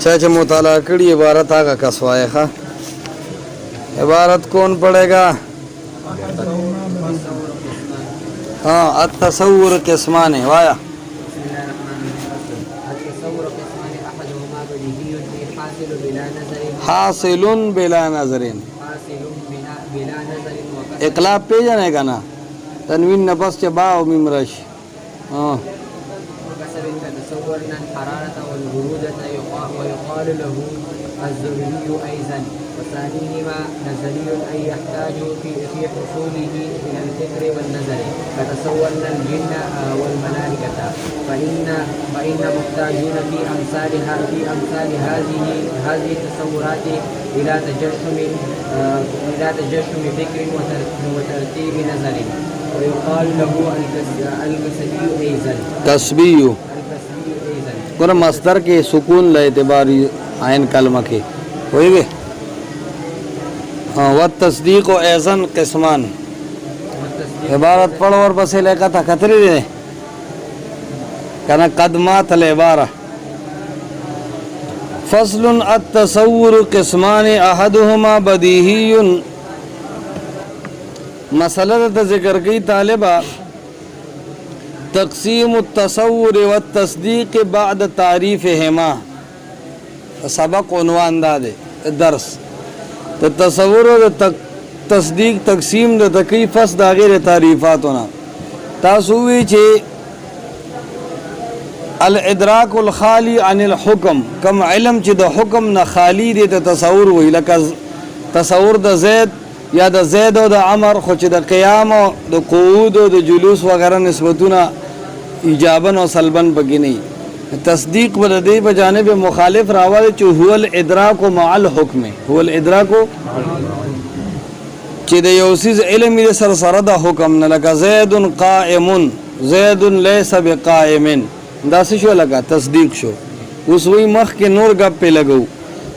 चाचा मुताला कड़ी इबारत आगा कसवाए खा इबारत कौन पढ़ेगा? हाँ अत्तसव्वुर किस्माने वाया हासिलुन बिला नजरिन इकलाब पे जाने का ना तनवीन नफस के बा और मिमरश हाँ الزمني أيضا وثانيهما نزلي أي يحتاج في حصوله إلى الفكر والنظر فتصورنا الجن والملائكة فإن محتاجون في أمثال هذه التصورات إلى تجشم فكر وترتيب نظر ويقال له الكسبي أيضا तस्बीह पूरा मस्तर के सुकून ले एतबारी आयन कलमा के होएगे हाँ वत तस्दीक व ऐसन किस्मान इबारत पढ़ो और बस लेका था खतरे दे कहना कदमात इबारा फस्लुन अत्तसव्वुर किस्मान अहदुहुमा बदीहियुन मसला जिक्र की तालिबा तक़सीम तसव्वुर व तस्दीक बाद तारीफ़ हेमा सबक उन्वान दादे दर्स तो तसव्वुर और तस्दीक तक़सीम द तकीफ़स दागिर तारीफ़ात होना तासुवी चे अल इदराकुल खाली अनिल हुक्म कम इल्म चे द हुक्म न खाली दे तसव्वुर वही लका तसव्वुर द ज़ैद या द ज़ैद व द अमर खुच द क़याम द क़ुऊद व द जुलूस वगैरह निस्बतुना इजाबन और सलबन बगी नहीं तस्दीक बलदे बजानिब मुखालिफ रावल चो हुवल इदराक मअल हुक्म हुवल इदराक चिद योसिस इल्म इद सरसरदा हुक्म न लका ज़ैदुन क़ाइमुन ज़ैदुन लैसा बिक़ाइमिन दास शो लगा तस्दीक शो उस वही मख के नूर गप पे लगो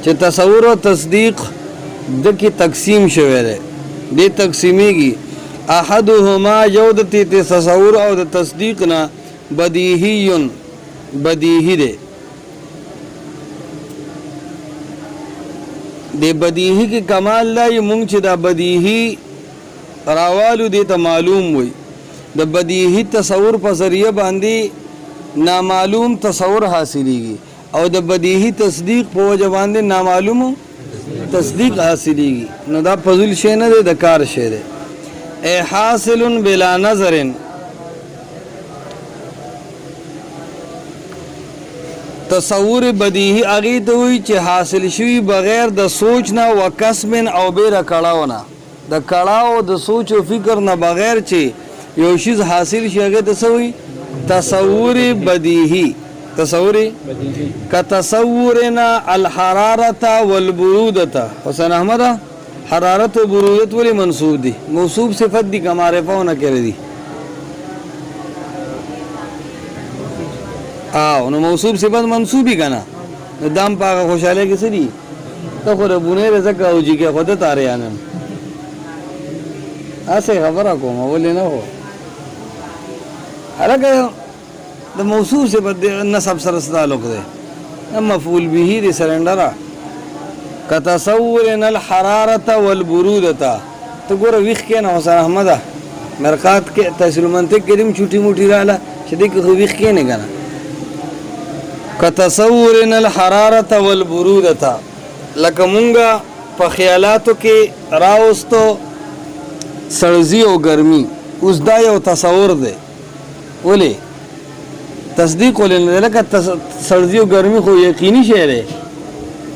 चे तसव्वुर और तस्दीक द की तक़सीम शवेरे दे तक़सीमी की अहदुहुमा यौदती तसव्वुर और तस्दीक ना बदीहियुन बदीही दे बदीही की कमाल ला ये मुंग दा बदीही रावालू दे तो मालूम हुई द बदीही तसव्वुर पर जरिया बांधी नामालूम तसव्वुर हासिलेगी और द बदीही तस्दीक पर वजह बांधी नामालूम तस्दीक हासिलेगी न दा फजुल शे न दे दकार शे दे ए हासिलुन बिला नजरिन तसव्वुर बदीही आगे तो हुई चे हासिल शुई बगैर द सोचना व कसबिन और बेरा कड़ावना द कड़ाव द सोच व फिक्र न बगैर चे योशिज हासिल शगे तसवी तसव्वुर बदीही तसव्वुर का तसव्वुरना अल हरारता वल बुरूदता हुसैन अहमद हरारत व बुरूदत वाली मंसूब दी मौसूब सिफत दी कमारे पाओ न करे दी आओ न मौसूब सिफत मंसूबी का ना दाम पाका खुशाले की सरी तो खुद बुने रज़क जी के खुद तारे आनन ऐसे खबर को बोले ना हो अलग द मौसूब सिफत न सब सरसदा लोग दे न मफूल बिही दे सरेंडरा का तसव्वुरन अल हरारत वल बुरूदता तो गोर विख के ना हुसैन अहमद मरकात के तहसील मंतिक के दिन छुट्टी मुठी रहला शदीक को विख के ने गाना कतसव्वुरन अल हरारत वल बुरूदता लकमुंगा पख्यालातों के रावस्तो सर्दी और गर्मी उसदा यो तसव्वुर दे बोले तस्दीक बोले लका सर्दी और गर्मी को यकीनी शेर है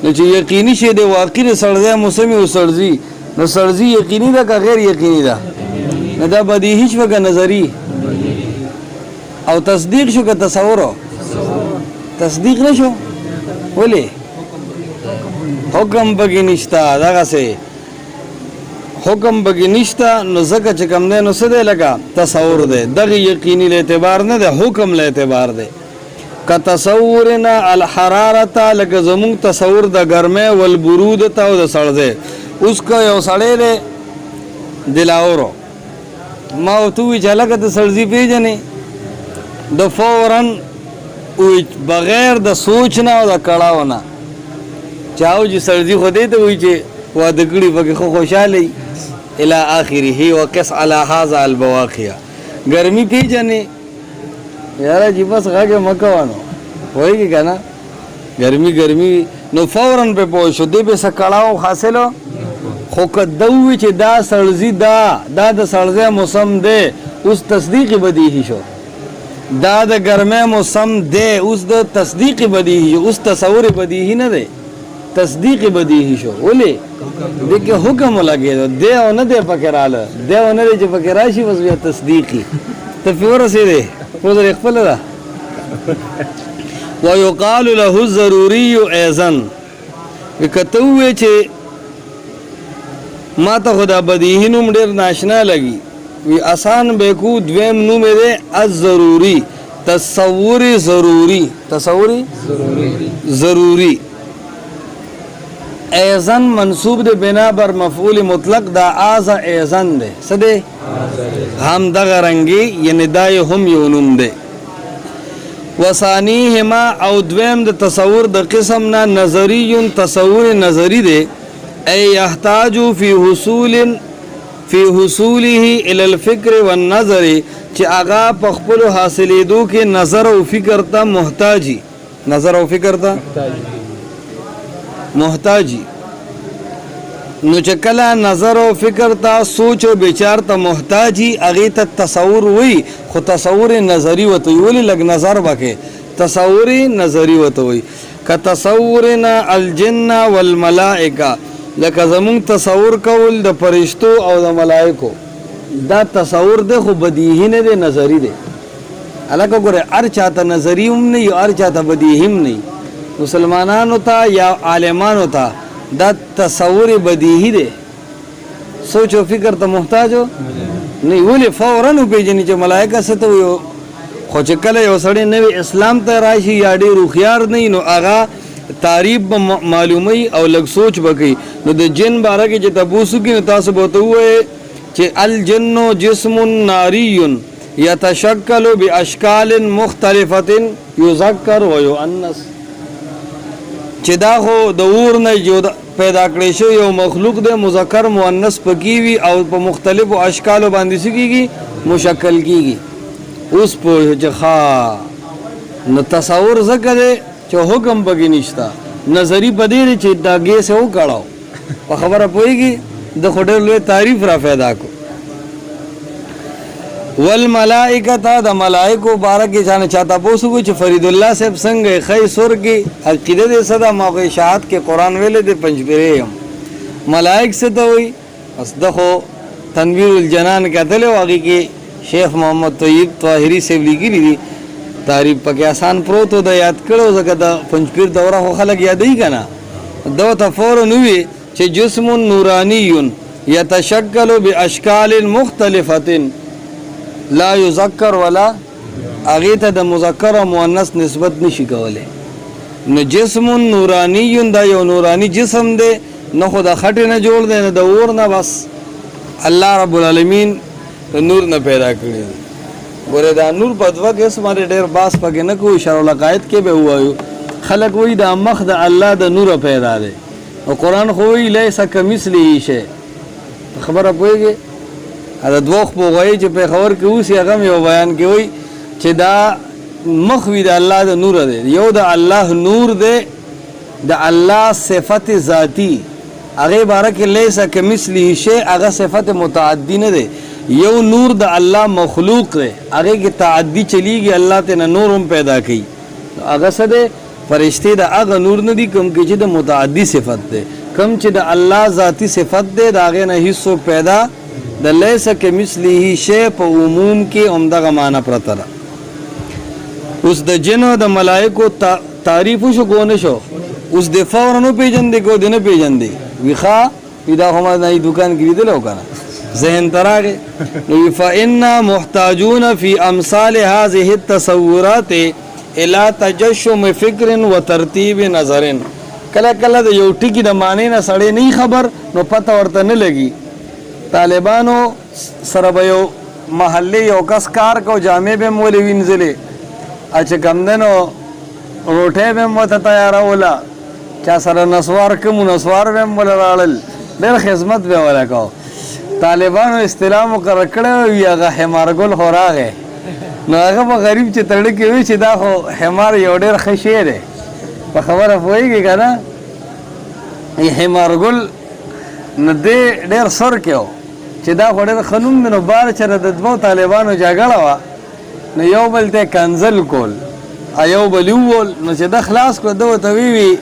न यकीनी शेर दे वाकई सर्दी मौसमी और सर्दी न सर्दी यकीनी दा का गैर यकीनी दा न दा बदीही शो का नजरी और तस्दीक शो का तसव्वुर तस्दीक न शो बोले हुक्म बगी निश्ता दागा से हुक्म बगी निश्ता न ज़का चकम दे न सदे लगा तसव्वुर दे दगी यकीनी लेतेबार न दे हुक्म लेतेबार दे का तसव्वुरना अल हरारता लग जमुंग तसव्वुर द गर्मे वल बुरूदता व द सड़दे उसका यो सड़े ले दिलाओरो माँ तू चला का सर्दी पे जने द फौरन बगैर द सोचना और द कड़ा होना چاو چې سړزي خو دې ته وایي چې واده کړي پکې خو خوشحاله وي الى آخره وقس على هذا البواقیا ګرمي پیژنې یاره چې بس غږ مه کوه نو پوهېږي که نه ګرمي نو فوراً پې پوه شو دې پې څه کړاو حاصلو خو که ده ووي چې دا سړزي دا د سړزی موسم دی اوس تصدیق بدیهي شو دا د ګرمۍ موسم دی اوس د تصدیق بدیهي شو اوس تصور بدیهي نه دی تصدیق بدیهي شو ولې دې کې حکم ولګېدو دی او نه دی پکې راله دی او نه دی چې پکې راشي بس بیا تصدیقي ته پې ورسېدې پوزر یې خپله ده ویقال له الضروري ایضا که ته ووایې چې ما ته خو دا بدیهي نوم ډېر ناشنا لګي وی آسان به کو دویم نوم یې دی الضروري تصور ضروری ایضا منصوب دی بنا بر مفعول مطلق دا آزا ایضا دی څه دی هم دغه رنګي یعنی دا یې هم یو نوم دی وثانیهما او دویم د تصور د قسم نه نظری تصور نظری دی ای یحتاج فی حصوله الى الفکر والنظر چې هغه په خپلو حاصلېدو کې نظر او فکر ته محتاجي نو چې کله نظر او فکر ته سوچ او بچار ته محتاجي هغې ته تصور وي خو تصور نظری ورته وي ولې لږ نظر وکړې تصور نظری ورته وي که تصورنا الجن والملائکه لکه زمونږ تصور کول د فرشتو او د ملائکو دا تصور دی خو بدیهي نه دی نظری دی هلکه ګوره هر چاته نظري هم نه هر چاته بدیهي هم نه مسلمانانو ته یا عالمانو ته دا تصور بدیهی دی سوچ و فکر ته محتاجو نه ولې فوراً وپېژني چې ملایکه څه ته وي خو چې کله یو سړی نوی اسلام ته راشي یا ډېر هوښیار نه وي نو هغه تعریف به معلوموي او لږ سوچ به کوي نو د جن باره کې چې تپوس وکړي نو تاسو به ورته ووایې چې الجن جسم ناری یتشکل باشکال مختلفة یذکر و یؤنث چې دا خو د اور نه پیدا کړی شو یو مخلوق دی مذکر مؤنث پکې وي او په مختلفو اشکالو باندې څه کېږي مشکل کېږي اوس پوه چې ښه نو تصور ځکه دی چې حکم پکې نشته نظري په دې دی چې دا ګیس یې وکړاو په خبره پوهېږي د خو ډېر لوی تعریف را پیدا کړو والملائکه د ملائکو باره کې چانه چاته پوس وکړو چې فرید الله صاحب څنګه ښی سور کې عقیده دې څه ده موقع شهادت کې قرآن ویلی دی پنجپیرې یم ملائک څه ته وایي بس ده خو تنویر الجنان کتلی و هغې کې شیخ محمد طیب طاهري صاحب لیکلي دي تعریف پکې آسان پروت و د یاد کړو ځکه د پنجپیر دوره خو خلک یادوي که نه ده ورته فوراً ووي چې جسم نورانی یتشکل باشکال مختلفة لا یذکر ولا هغې ته د مذکر او مؤنث نسبت نشي کولی نو جسم نورانی دا یو نورانی جسم دی نه خو د خټې نه جوړ دی نه د اور نه بس الله رب العالمین نور نه پیدا کړی دی ګورې دا نور په دوه قسمه دی ډېر باس پکې نه کوو شرح العقاید کې به ووایو خلک وایي دا مخ د الله د نوره پیدا دی او قرآن خو وایي لیس کمثله شی خبره پوهېږې دا دوه خپوغوی چې پېښور کې اوسي هغه هم یو بیان کې وایي چې دا مخ وي د الله د نوره دی یو د الله نور دی د الله صفت ذاتی هغې باره کې لیس کمثله شی هغه صفت متعدي نه دی یو نور د الله مخلوق دی هغې کې تعدي چلیږي الله تېنه نور هم پیدا کوي هغه څه دی فرشتې د هغه نور نه دي کوم کې چې د متعدي صفت دی کوم چې د الله ذاتی صفت دی د هغې نه هېڅ څوک پیدا د لیس کمثله شی په عموم کې همدغه معنی پرته ده اوس د جنو د ملایکو تعریف وشو کو نه شو اوس د فوراً وپېژندې کو د نه پېژندې وي ښه وي دا خو ما د دوکان کې لیدلی و که نه ذهن ته راغې نو وي فانا محتاجون فی امثال هذه التصورات الى تجشم فکر و ترتیب نظر کله کله د یو ټکي د معنی نه سړی نه خبر نو پته ورته نه لګي طالبانو سره به یو محلې یو کس کار کو جامې به م ولې وینځلې چې کم دی نو روټۍ به م ورته تیاروله چا سره نسوار کوم نسوار به هم ولا راړل ډېر خدمت به ولا کو طالبانو اصطلاح مقرر کړی وي هغه حمارګل خو راغی نو هغه به غریب چې تړه کې وي چې دا خو حمار یو ډېر ښه شی دی په خبره پوهېږي که نه حمارګل نو دې ډېر سر کې و چې دا خو ډېر ښه نوم دی نو بار چېرې د دوو طالبانو جګړه وه نو یو بل ته کنزل کول یو بل وول نو چې ده خلاص کړو ده ورته وی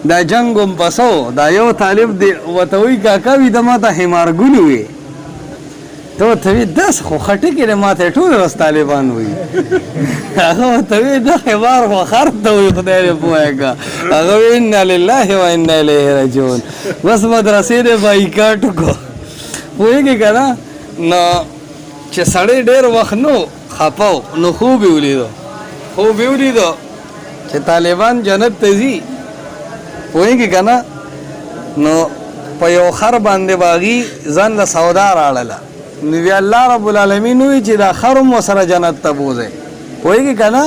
دا جنګ هم پسو دا یو طالب دی ورته وایي کاکا وي ده ما ته حمارګل وي ته ورته وایي داسې خو خټکې دی ما ته یې ټوله ورځ طالبان وایي هغه ورته وایي دا حمار خو خر ته وایي خدای دې پوهه کړه هغه وایي انا لله و انا الیه راجعون بس مدرسې دې بایکاټ وکړو پوهېږې که نه نو چې سړی ډېر وخت نو خفه و نو خوب یې ولیدو خوب یې ولیدو چې طالبان جنت ته ځي پوهېږي که نه نو په یو خر باندې باغي ځان له سودا راړله نو بیا الله رب العالمین وایي چې دا خر هم ورسره جنت ته بوځئ پوهېږي که نه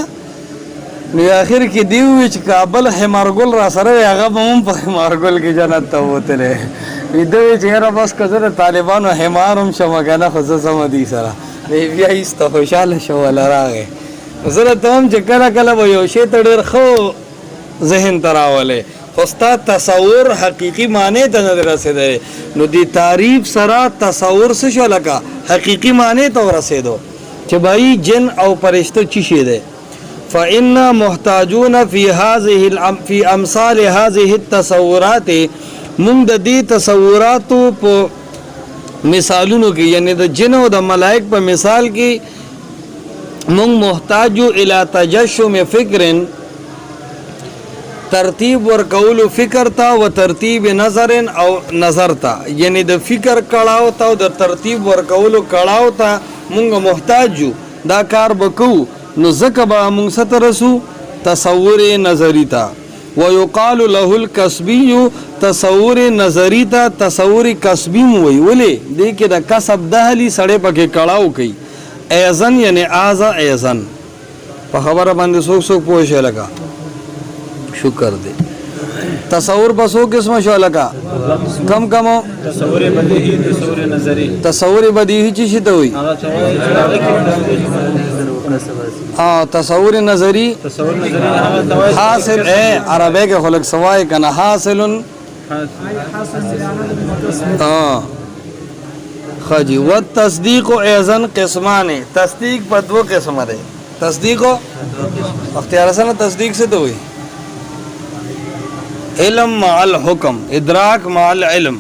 نو اخر کې دی ووایي چې کابل حمارګل را سره وي هغه به هم په حمارګل کې جنت ته وتلی وي ده وایي چې یاره بس که زه د طالبانو حمار هم شمه که نه خو زه ځمه دوی سره بیا ایسته خوشحاله شو وله راغی زه درته وایم چې کله کله به یو شی ته ډېر ښه ذهن ته راولی خو ستا تصور حقیقي معنی ته نه دی رسېدلی نو دې تعریف سره تصور څه شو لکه حقیقي معنی ته ورسېدو چې بھائی جن او فرشته چی شی دی فإنا محتاجون فی امثال هذه التصورات موږ د دې تصوراتو په مثالونو کې یعنی د جن او د ملائک په مثال کې موږ محتاجو الی تجشم فکر ترتیب ورکولو فکر تا و ترتیب نظر او نظر تا یعنی د فکر کړهو تا او د ترتیب ورکولو کړهو تا مونږ محتاجو دا کار وکړو نو ځکه به مونږ ته رسو تصور نظری تا ويقال له الكسبي تصور نظری تا تصور کسبی وی ولې دې کې د کسب دهلی سړی پکې کړهو کوي ایزن یعنی آزا ایزن په خبره باندې څوک پوه شي لکه شکر دے تصور بسو قسم شو لکا کم کمو تصور بدیہی چی شتا ہوئی تصور نظری حاصل عربے کے خلق سوائے کنا حاصل خجی والتصدیق ایزن قسمانے تصدیق پر دو قسم دے تصدیق اختیار سن تصدیق سے تو ہوئی علم مع الحکم ادراک مع العلم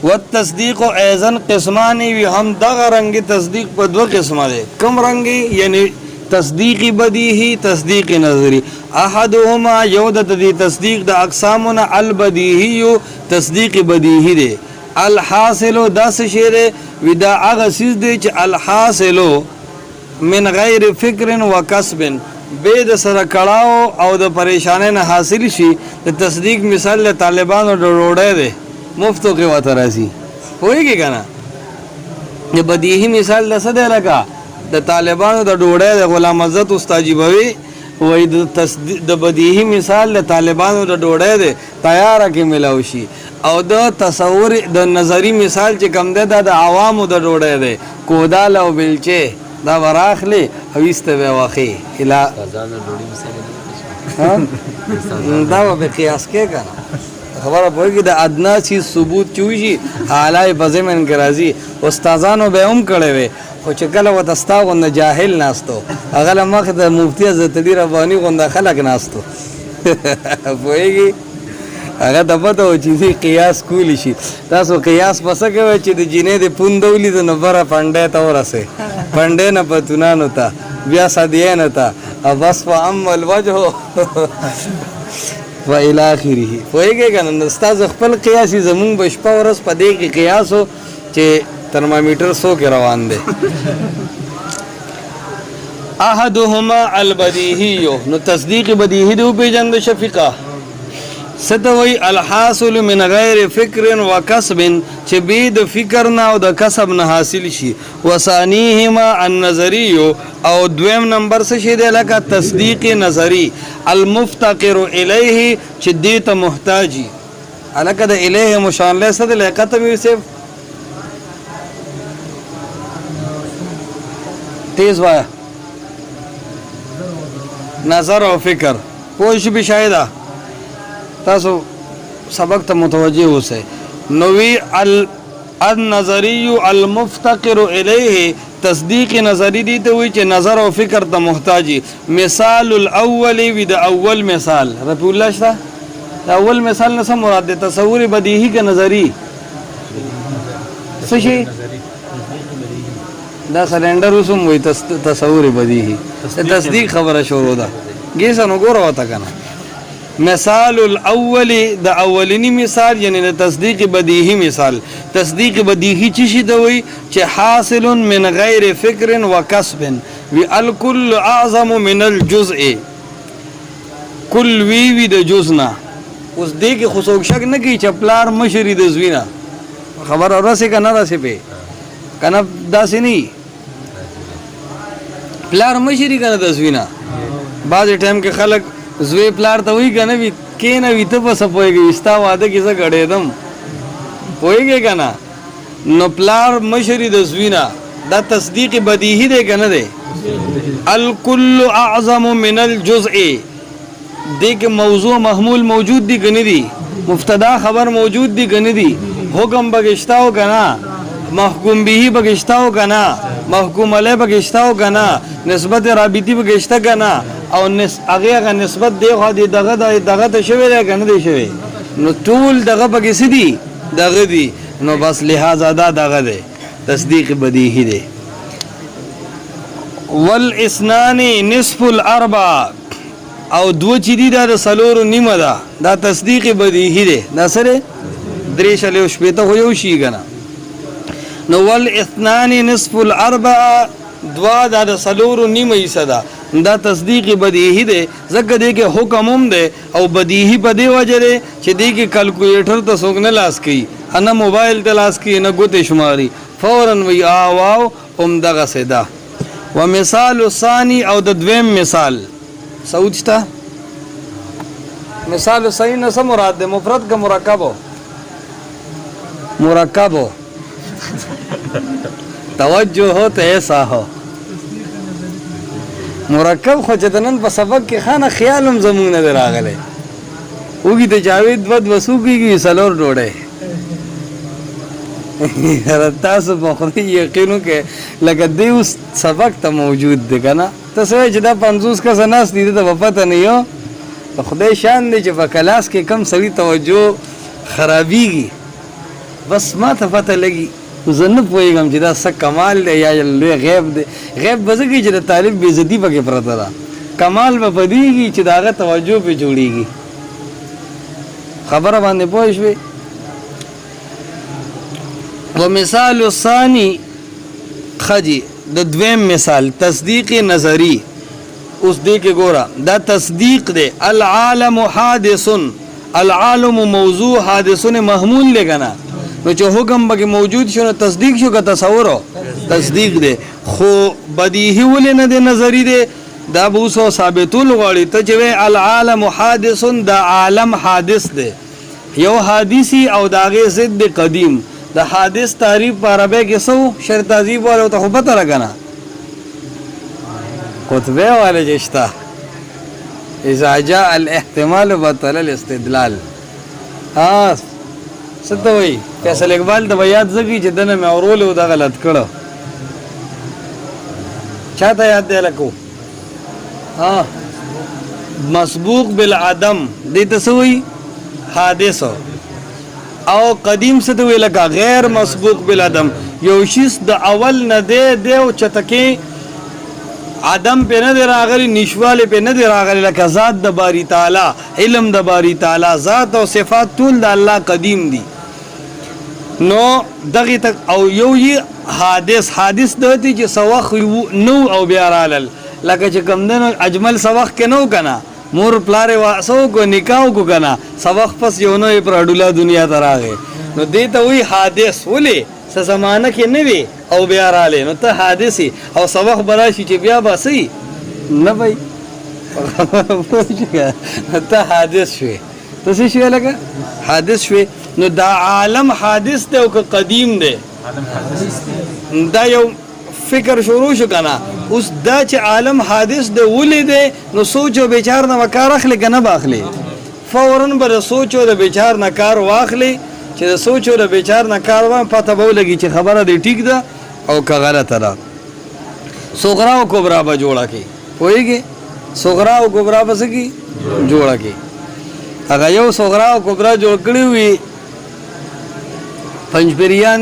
والتصدیق ایزن قسمانی وی ہم دغه رنگی تصدیق په دو قسمه ده کم رنگی یعنی تصدیقی بدیہی تصدیق نظری احدهما یودت دی تصدیق د اقسامنا البدیہی تصدیق بدیہی ده الحاصل داس شیر ودا اغه سیز دی چې الحاصل من غیر فکر و کسب به د سره کړهو او د پریشانۍ نه حاصل شي د تصدیق مثال له طالبانو د روډۍ دی مفتو کې وته راځي پوهېږي که نه د بدیهي مثال د څه دی لکه د طالبانو د ډوډۍ د غلام عزت استاجیبوي وایي د بدیهي مثال د طالبانو د ډوډۍ دی تیاره کې میلاو شي او د تصور د نظری مثال چې کوم دی دا د عوامو د ډوډۍ دی کودال او بلچې دا براخلی او ایسته به واخی الا دا به قیاس کې کنه خبره پوهېږي د ادنا چیز ثبوت چوشي اعلی په ضمن کې راځي استادانو به هم کړی وی خو چې کله ورته ستا غونده جاهل ناستو هغه له مخې د مفتي عزتعلي رباني غونده خلک ناستو پوهېږي هغه ته پته و چې قیاس کولی شي تاسو قیاس په څه کوئ چې د جینۍ د پونده ولیدو نو بره پنډۍ ته ورسئ پنډۍ نه پتونانو ته بیا صدیانو ته او بس فاما الوجه و الی آخره پوهېږئ که نه ستاسو خپل قیاس یې زمونږ به شپه ورځ په دې کې قیاس و چې ترمامیټر 100 کې روان دی احدهما البدیهی نو تصدیق بدیهی دی وپېژنده شفیقه ستوي الحاصل من غیر فکر و کسب چې بيد فکر نه او د کسب نه حاصل شي وثانیهما النظری او دویم نمبر څه شي دی لکه تصدیق نظری المفتقر الیه چې دې ته محتاجی الکه د الیه مشان له صد لقته یوسف تیز وایا نظر او فکر پوښ به شایده تاسو سبق ته متوجه اوسئ نووی النظری المفتقر الیه تصدیق نظری دی ته وی چې نظر او فکر ته محتاجی مثال الاول وی د اول مثال رفیع الله شته د اول مثال نه سم مراد ده تصور بدیهی که نظری څه شي دا سلندر وسم وی تصور بدیهی تصدیق خبره شروع ده ګیسنو ګور وته کنه مثال الاول د اولنی مثال یعنی د تصدیق بدیهی مثال تصدیق بدیهی چی شي دوی چې حاصل من غیر فکر و کسب وی الکل اعظم من الجزء کل وی د جزنا اوس دې کې خصوص شک نه کی چې پلار مشری د زوینا خبر اورسه کنه راسه په کنه داسې نه پلار مشری کنه د زوینا بعض ټایم کې خلک زوی پلار ته وی کنه وی کینه وی ته پس پويږي استا واده کیسه غړې دم پويږي کنه نو پلار مشری د زوینا دا تصدیق بدیهی دی کنه دی الکل اعظم من الجزء دې کې موضوع محمول موجود دی کنه دی مبتدا خبر موجود دی کنه دی حکم بغشتاو کنه محکوم به بغشتاو کنه محکوم علیه بغشتاو کنه نسبت رابطی بغشتا کنه او هغه نسبت دی خو دغه ته شوی دی کنه دی شوی نو ټول دغه پکې سدي دغه دی نو بس لہذا دا دغه دی تصدیق بدیهی دی والاسنان نصف الاربع او دو چې دی دا سلور نیمه ده دا تصدیق بدیهی دی دا سره درې شلو شپې ته خو یو شي کنه نو والاثنان نصف الاربع دوا دا سلور نیمه یې صدا دا تصدیق بدیهی دی زکه دی کې حکم هم دی او بدیهی په دی وجه دی چې دی کې کیلکولیټر ته څوک نه لاس کوي نه موبایل ته لاس کوي نه ګوتې شماري فورا وی واو هم دغه سدا ومثال ثانی او د دویم مثال سوچتا مثال ثانی نه سم مراد دی مفرد کا مرکب ہو توجہ ہو تو ایسا ہو مرکب خو چتنن په سبق کې خانه خیالم زمونه دراغله وګي ته جاوید ود وسوګي سلور ډوړې تاسو په خو یقینو کې لکه دیو سبق ته موجود دی کنه تاسو چې دا 50 کا سناس دي ته پته نه یو خدای شان دی چې په کلاس کې کم سوي توجه خرابيږي بس ما ته پته لګي زنه پوهیږم چې دا څه کمال دی یا لوی غیب دی غیب بزګي چې د طالب بے عزتی پکې پرته ده کمال به پدېږي چې داغه توجه په جوړيږي خبره باندې پوه شوي ومثال الثاني خجي د دویم مثال تصدیق نظری اوس دې کې ګوره دا تصدیق دی العالم حادث العالم موضوع حادث محمول لګنا نو چې حکم به موجود شو تصدیق شو که تصور تصدیق دی خو بدیهی ولې نه دی نظری دی دا به اوس ثابتول غواړي ته چې العالم حادث دا عالم حادث دی یو حادثی او داغه ضد قدیم د حادث تعریف په عربی کې سو شرط تعذیب والو ته پته راغنا قطبه والے جشتا اذا جاء الاحتمال بطل الاستدلال ها ستوي فیصل اقبال د بیات زګی چې دنه مې اورول او دا غلط کړو چاته یاد دی لکو ها مسبوق بالعدم دې تسوي حادث او قدیم څه دی لکه غیر مسبوق بالعدم یو شیس د اول نه دی او چتکي عدم په نه راغلی نشواله په نه راغلی لکه ذات د باری تعالی علم د باری تعالی ذات او صفات ټول د الله قدیم دي نو دغه تک او یو حادث دته چې سوخ نو او بیا رالل لکه چې کم دنو اجمل سوخ کې نو کنه مور پلار واسو کو نکاح کو کنا سبق پس یو نو پر اډولا دنیا ته راغی نو دې ته وی حادث ولې څه زمانہ کې نه وی او بیا رااله نو ته حادثي او سبق براشي چې بیا باسي نه وای ته حادث شوی ته څه شوی لکه حادث شوی نو دا عالم حادث دی او که قدیم دی دا یو فکر شروع شو کنه اوس دا چې عالم حادث دی ولې دی نو سوچ او بیچار نه کار اخلي کنه باخلي فورن بر سوچ او د بیچار نه کار واخلي چې د سوچ او د بیچار نه کار و پته به لګي چې خبره دی ټیک ده او که غلطه ده صغرا او کبرا به جوړه کی پوهیږي صغرا او کبرا به سکی جوړه کی هغه یو صغرا او کبرا جوړ کړی وي پنځپریان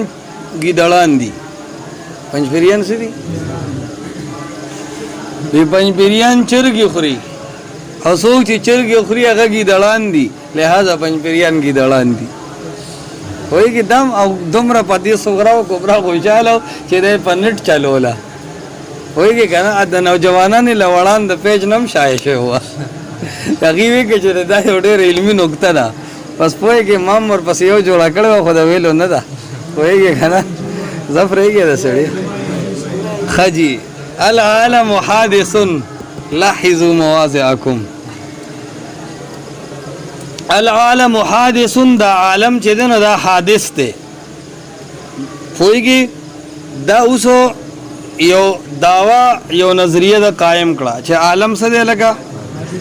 ګیدړان دي پنځپریان څه دي وی پنځپریان چرګي خوري او څوک چې چرګي خوري هغه ګیدړان دي لہذا پنځپریان ګیدړان دي وای کی دم او دومره پدې صغرا او کبرا خوشاله چې د پنټ چلولا وای کی کنه د نوجوانانو لوړان د پیج نم شایشه هوا هغه وی کې چې دا یو ډېر علمي نقطه ده پس پوهه کې مام ور پس یو جوړ کړو خو دا ویلو نه ده وای کی کنه زفرېږي د سړي خجي العالم حادث لاحظوا مواضعكم العالم حادث دا عالم چې دنه دا حادث ته پوهیږي دا اوسو یو داوا یو نظریه دا قائم کړه چې عالم څه دی لکه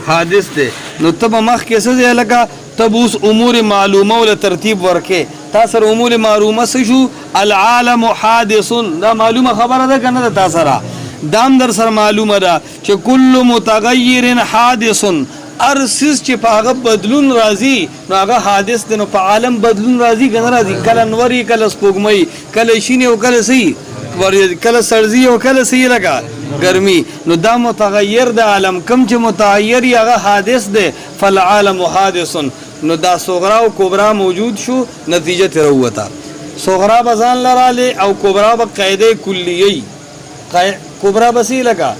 حادث ته نو تب مخ کې څه دی لکه تب اوس امور معلومه ول ترتیب ورکه تاسو امور معلومه څه شو العالم حادث دا معلومه خبره ده کنه تاسو را دام در سره معلومه ده چې کل متغیر حادث ارسس چې په هغه بدلون راځي نو هغه حادث دی نو په عالم بدلون راځي کنه راځي کله نوري کله سپوږمۍ کله شینه او کله سي کله سړزي او کله سي لگا ګرمي نو دا متغیر د عالم کم چې متغیر هغه حادث دی فالعالم حادث نو دا صغرا او کبرا موجود شو نتیجه تر وته صغرا بزان لراله او کبرا به قاعده کلیه کبرا بسی لگا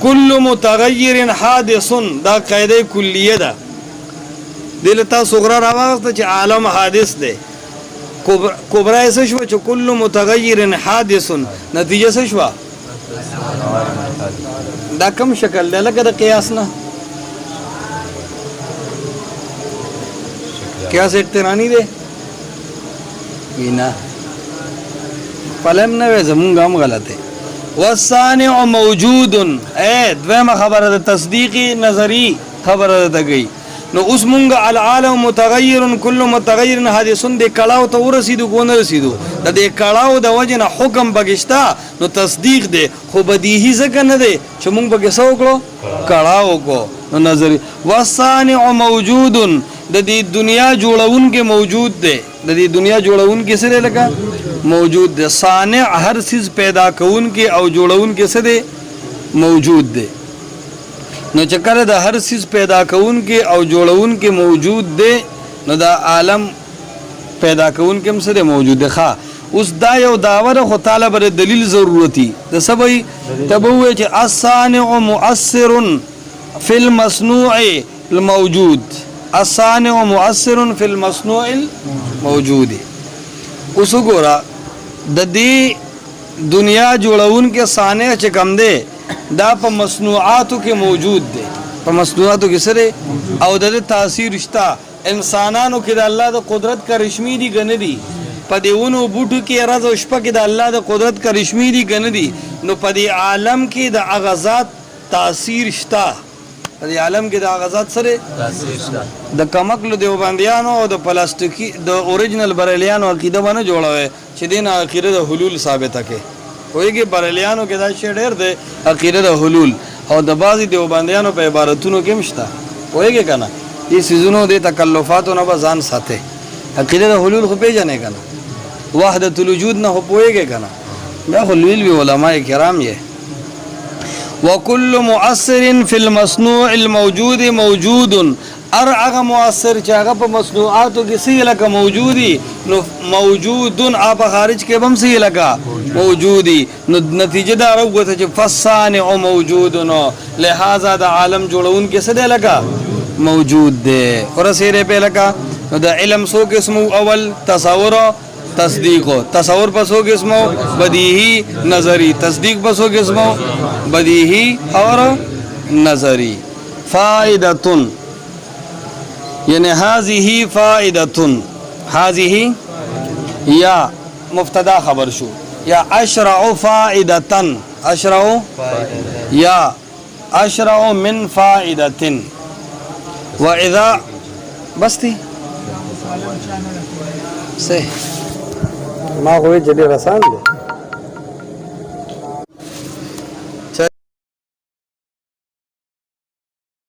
کل متغیر حادث دا قاعده کلیه ده دلته صغرا راوغسته چې عالم حادث دی کبرا څه شو چې کل متغیر حادث نتیجه څه شو دا کم شکل دی لکه د قیاس نه قیاس اقترانی دی وینا فلم نه زمونږ هم غلطه والصانع موجود دویمه خبره د تصدیقی نظری خبره ده گئی نو اوس مونږ العالم متغیر کل متغیر حادث د کړهو ته ورسېدو کو نه رسېدو د دې کړهو د وجه نه حکم بغشتا نو تصدیق دی خو بدیهی ځکه نه دی چې مونږ به څه وکړو کړهو کو نو نظری والصانع موجود د دې دنیا جوړون کې موجود دی د دې دنیا جوړون کې سره لگا موجود دی صانع هر چیز پیدا کون کې او جوړون کې څه دی موجود دی نو چې کله د هر چیز پیدا کون کې او جوړون کې موجود دی نو دا عالم پیدا کون کې هم څه دی موجود دی ښا اوس دا یو داوره خو تعالی بر دلیل ضرورتي د سبي تبوه چې الصانع مؤثر فی المصنوع الموجود الصانع مؤثر فی المصنوع الموجود اوس ګورا د دې دنیا جوړون کې صانع چې کم دی دا په مصنوعاتو کې موجود دی په مصنوعاتو کې سره او د تاثیر شته انسانانو کې د الله د قدرت کرشمي دي غن دي په دیونو بوټو کې راز او شپه کې د الله د قدرت کرشمي دي غن دي نو په دې عالم کې د اغازات تاثیر شته په دې عالم کې د اغازات سره تاثیر شته د کمکلو دیوبندیانو او د پلاستیکي د اوریجنل بریلیانو عقیده باندې جوړوي چې دین اخیره د حلول ثابته کې وایي بریلیانو کې دا شی ډېر دی عقیده د حلول او د بعضی دیوبندیانو په عبارتونو کې مشته وایي کنه دې سيزونو د تکلفاتو نه بزان ساته عقیده د حلول خو پیژنې کنه وحدت الوجود نه هوپويږي کنه بیا حلول وی علماء کرام یې وكل مؤثر في المصنوع الموجود موجود هغه مؤثر چې هغه په مصنوعاتو کې سي لکه موجودي نو موجودن اپ خارج کې بم سي لکه موجودی نو نتیجه دا راوګته چې فصانع موجود نو لہذا د عالم جوړون کې څه دی لکه موجود دی ورسېره په لکه نو د علم سو قسمو اول تصور تصدیق تصور پسو قسمو بدیہی نظری تصدیق پسو قسمو بدیہی اور نظری فائدتن یعنی هذه فائدتن هذه یا مفتدا خبر شو یا اشرع فائدتن اشرع یا اشرع من فائدتن واذا بس تھی صحیح ما غوي جدي رسان دي